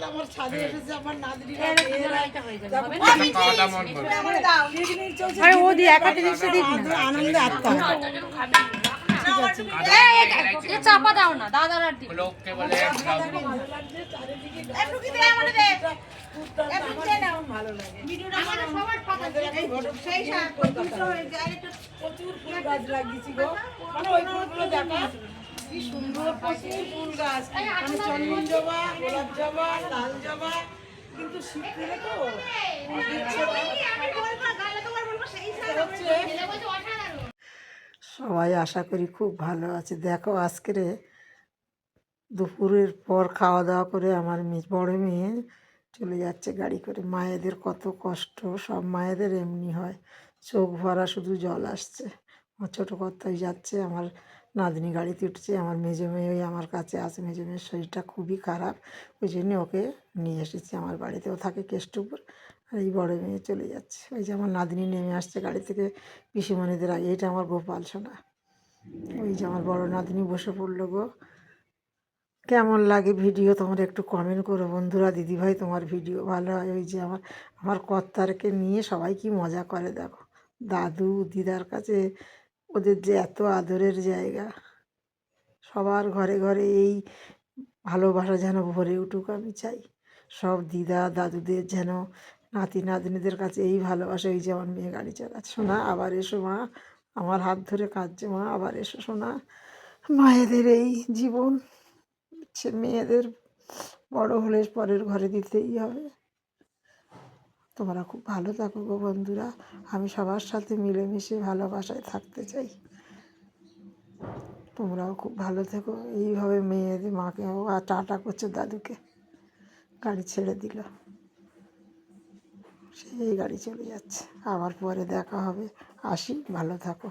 আমার ছাদে এসেছে আমার নাতনিরা আনন্দে আত্মা চাপা দাও না দাদার আর দিই ভালো লাগে প্রচুর ফুল গাছ লাগিয়েছি গো মানে ওই ফুলগুলো দেখা কি সুন্দর প্রচুর ফুল গাছ মানে চন্দন জবা গোলাপ জবা লাল জবা কিন্তু শীতকালে তো সবাই আশা করি খুব ভালো আছে। দেখো আজকের দুপুরের পর খাওয়া দাওয়া করে আমার বড় মেয়ে চলে যাচ্ছে গাড়ি করে। মায়েদের কত কষ্ট, সব মায়েদের এমনি হয়, চোখ ভরা শুধু জল আসছে। আমার ছোটো কর্তাই যাচ্ছে, আমার নাতনি গাড়িতে উঠছে, আমার মেজো মেয়ে ওই আমার কাছে আছে। মেজো মেয়ের শরীরটা খুবই খারাপ, ওই জন্য ওকে নিয়ে এসেছি আমার বাড়িতে। ও থাকে কেষ্টপুর, আর এই বড় মেয়ে চলে যাচ্ছে। ওই যে আমার নাতনি নেমে আসছে গাড়ি থেকে পিসিমণিদের আগে। এটা আমার গোপাল সোনা। ওই যে আমার বড় নাতনি বসে পড়লো গো। কেমন লাগে ভিডিও তোমরা একটু কমেন্ট করো বন্ধুরা। দিদিভাই তোমার ভিডিও ভালো হয়। ওই যে আমার কর্তারকে নিয়ে সবাই কি মজা করে দেখো। দাদু দিদার কাছে ওদের যে এত আদরের জায়গা। সবার ঘরে ঘরে এই ভালোবাসা যেন ভরে উঠুক আমি চাই। সব দিদা দাদুদের যেন নাতি নাতনিদের কাছে এই ভালোবাসা। এই যে আমার মেয়ে গাড়ি চালাচ্ছে। শোনা আবার এসো মা, আমার হাত ধরে কাঁদছে, মা আবার এসো শোনা। মায়েদের এই জীবন, মেয়েদের বড় হলে পরের ঘরে দিতেই হবে। তোমরা খুব ভালো থাকো গো বন্ধুরা। আমি সবার সাথে মিলেমিশে ভালোবাসায় থাকতে চাই। তোমরাও খুব ভালো থেকো এইভাবে। মেয়েদের মাকে আর টাটা করছে দাদুকে, গাড়ি ছেড়ে দিল, সেই গাড়ি চলে যাচ্ছে। আবার পরে দেখা হবে। আসি, ভালো থাকো।